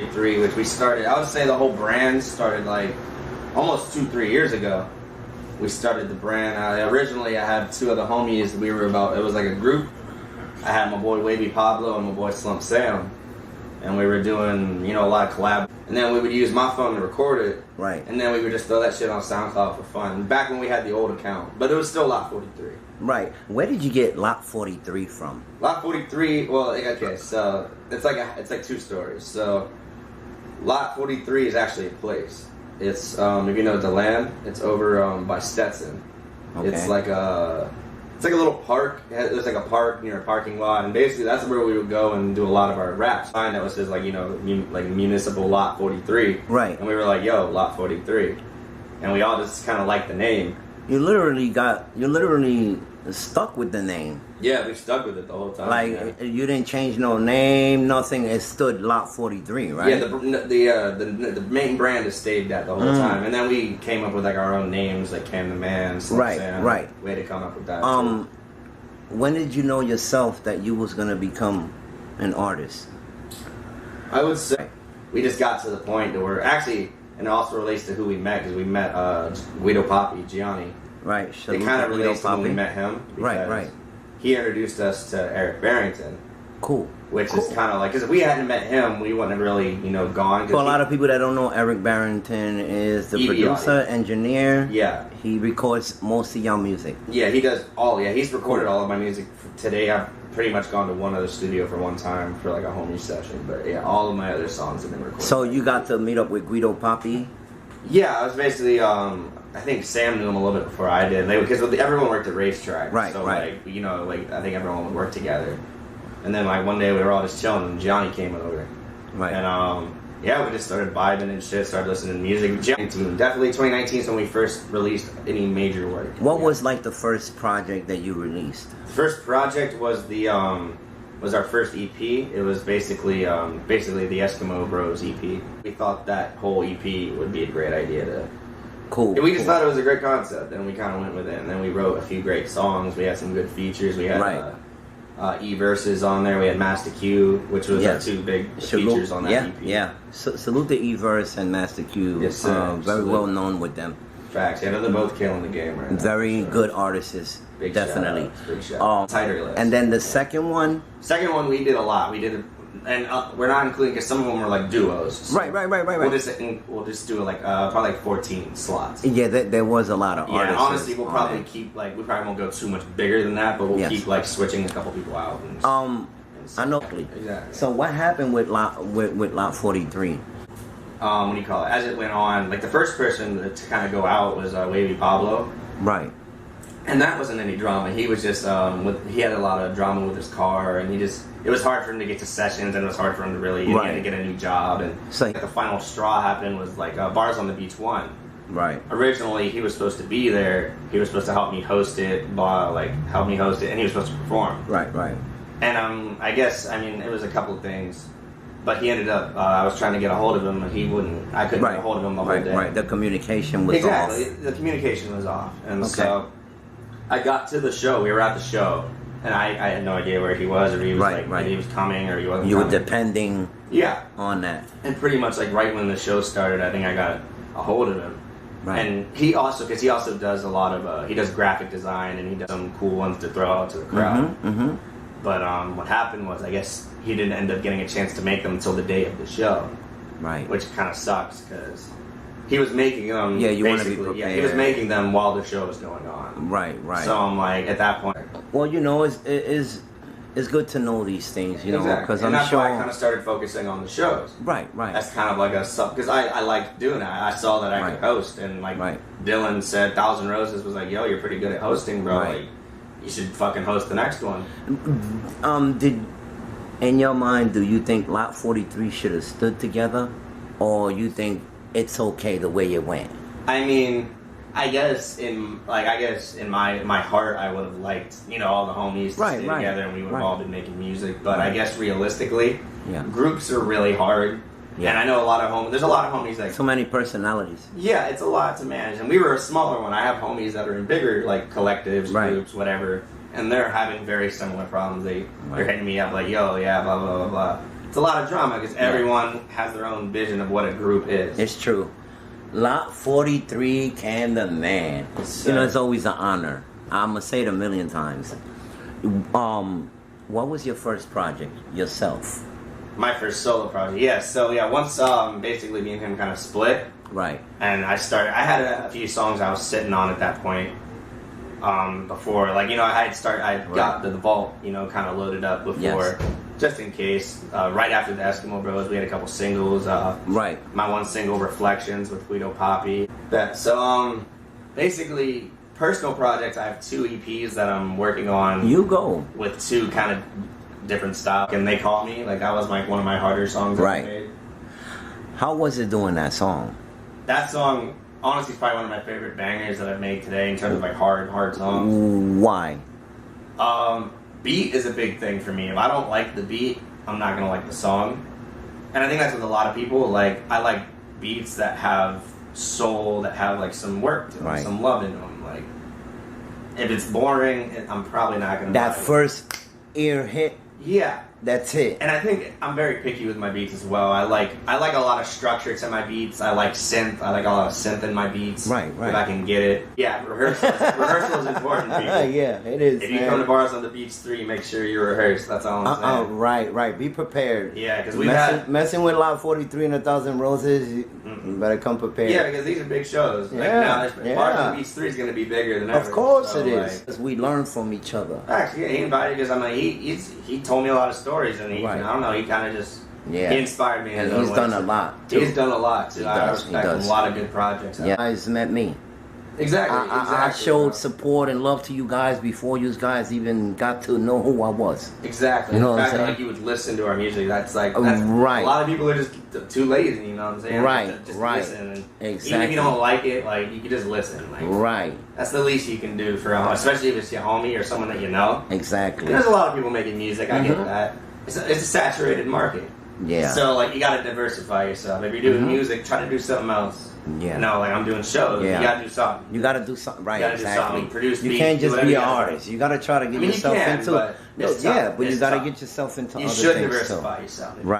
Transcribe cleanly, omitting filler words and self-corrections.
43, which we started, I would say the whole brand started like almost 2-3 years ago. We started the brand. Originally I had two other homies. It was like a group. I had my boy Wavy Pablo and my boy Slump Sam. And we were doing, you know, a lot of collab. And then we would use my phone to record it. Right. And then we would just throw that shit on SoundCloud for fun. Back when we had the old account. But it was still Lot 43. Right. Where did you get Lot 43 from? Lot 43, well, okay, so it's like two stories. So Lot 43 is actually a place. It's, if you know the land, it's over by Stetson. Okay. It's like a little park. There's like a park near a parking lot, and basically that's where we would go and do a lot of our raps. Sign that was says like, you know, like municipal Lot 43. Right. And we were like, yo, Lot 43, and we all just kind of liked the name. You literally stuck with the name. Yeah, we stuck with it the whole time. Like, you didn't change no name, nothing. It stood Lot 43, right? Yeah, the main brand has stayed that the whole time, and then we came up with like our own names, like Cam the Man, Right. Way to come up with that. When did you know yourself that you was gonna become an artist? I would say we just got to the point where actually, and it also relates to who we met, because we met Guido Papi, Gianni. Right. It kind of relates to when we met him. Right. He introduced us to Eric Barrington. Cool. Which is kind of like, because if we hadn't met him, we wouldn't have really, you know, gone. For a lot of people that don't know, Eric Barrington is the producer, engineer. Yeah. He records most of your music. Yeah, he does he's recorded all of my music. Today I've pretty much gone to one other studio for one time for like a homie session. But yeah, all of my other songs have been recorded. So you got to meet up with Guido Papi? Yeah, I was basically, I think Sam knew him a little bit before I did. Because everyone worked at Racetrack. Right, so right. like, you know, like I think everyone would work together. And then like one day we were all just chilling and Johnny came over. Right. And yeah, we just started vibing and shit, started listening to music. Definitely 2019 is when we first released any major work. What was like the first project that you released? The first project was was our first EP. It was basically the Eskimo Bros EP. We thought that whole EP would be a great idea to. Cool. We just thought it was a great concept, and we kind of went with it. And then we wrote a few great songs. We had some good features. We had E-Verses on there. We had Master Q, which was our two big features on that EP. Yeah. Salute to E-Verse and Master Q. Yes, very well known with them. Facts. Yeah, they're both killing the game right now. Very good artists. Big definitely. Big shout. Tighter list. And then the second one? Second one, we did a lot. We did, and we're not including, because some of them were like duos. So right. We'll just do like probably like 14 slots. Yeah, there was a lot of artists. Yeah, honestly, we'll probably keep like, we probably won't go too much bigger than that, but we'll keep like switching a couple people out. I know. Exactly. So what happened with Lot 43? What do you call it? As it went on, like the first person to kind of go out was Wavy Pablo. Right. And that wasn't any drama. He was just, he had a lot of drama with his car, and it was hard for him to get to sessions, and it was hard for him to really, he had to get a new job, and like, the final straw happened was like Bars on the Beach 1. Right. Originally, he was supposed to be there. He was supposed to help me host it, help me host it, and he was supposed to perform. Right. And I guess, I mean, it was a couple of things. But he ended up, I was trying to get a hold of him, and I couldn't get a hold of him the whole day. Right, the communication was off. Exactly, the communication was off. And so I got to the show, we were at the show, and I had no idea where he was, or he was he was coming, or he wasn't You coming. were depending on that. And pretty much like right when the show started, I think I got a hold of him. Right. And he also does a lot of, he does graphic design, and he does some cool ones to throw out to the crowd. But what happened was, I guess he didn't end up getting a chance to make them until the day of the show. Right. Which kind of sucks, because he was making them. Yeah, you want to be prepared. Yeah, he was making them while the show was going on. Right. So I'm like, at that point. Well, you know, it's good to know these things, you know, because I'm that's sure. why I kind of started focusing on the shows. Right. That's kind of like a sub, because I liked doing that. I saw that I could host, and like Dylan said, Thousand Roses was like, yo, you're pretty good at hosting, bro. Right. Like, you should fucking host the next one. In your mind, do you think Lot 43 should have stood together, or you think it's okay the way it went? I mean, I guess in my heart, I would have liked, you know, all the homies to stay together, and we would have all been making music. But I guess realistically, groups are really hard. Yeah. And I know there's a lot of homies that... So many personalities. Yeah, it's a lot to manage. And we were a smaller one. I have homies that are in bigger, like, collectives, groups, whatever. And they're having very similar problems. They're hitting me up like, yo, yeah, blah, blah, blah, blah. it's a lot of drama because everyone has their own vision of what a group is. It's true. Lot 43, Cam the Man. You know, it's always an honor. I'm gonna say it a million times. What was your first project yourself? My first solo project, yeah. So yeah, once basically me and him kind of split, right? And I had a few songs I was sitting on at that point. Before, like, you know, I got the vault, you know, kind of loaded up before, just in case. Right after the Eskimo Bros, we had a couple singles. Right. My one single, Reflections, with Guido Papi. So basically, personal projects. I have 2 EPs that I'm working on. You go with 2 kind of different styles. And They Call Me, like that was like one of my harder songs I made. How was it doing that song? That song, honestly, is probably one of my favorite bangers that I've made today in terms of like hard songs. Why? Beat is a big thing for me. If I don't like the beat, I'm not gonna like the song. And I think that's with a lot of people. Like, I like beats that have soul, that have like some work to them, some love in them. Like, if it's boring, I'm probably not gonna. That first ear hit. Yeah. That's it. And I think I'm very picky with my beats as well. I like a lot of structure to my beats. I like synth. I like a lot of synth in my beats. Right. If I can get it. Yeah, rehearsal is important, people. Yeah, it is. If you come to Bars on the Beach 3, make sure you rehearse. That's all I'm saying. Right. Be prepared. Yeah, because messing with Lot 43 and 1,000 Roses, you better come prepared. Yeah, because these are big shows. Like, now, Bars on the Beach 3 is going to be bigger than ever. Of course it is. Because we learn from each other. Actually, yeah, he invited because he told me a lot of stories, and I don't know, he kind of just he inspired me. And he's done a lot too. He's done a lot too. I respect him. A lot of good projects. Yeah, you guys met me. Exactly. I showed support and love to you guys before you guys even got to know who I was. Exactly. You know what I'm saying? Like, you would listen to our music. That's right. A lot of people are just too lazy. You know what I'm saying? Just listen. And exactly. Even if you don't like it, like, you can just listen. Like, That's the least you can do for especially if it's your homie or someone that you know. Exactly. And there's a lot of people making music. I get that. It's a saturated market. Yeah. So, like, you got to diversify yourself. If you're doing music, try to do something else. Yeah. You know, like, I'm doing shows. Yeah. You got to do something. You got to do something. Right. You got to do something. Produce beats. You can't just be an artist. You got to try to get yourself into. But you got to get yourself into other things. You should diversify yourself. Right.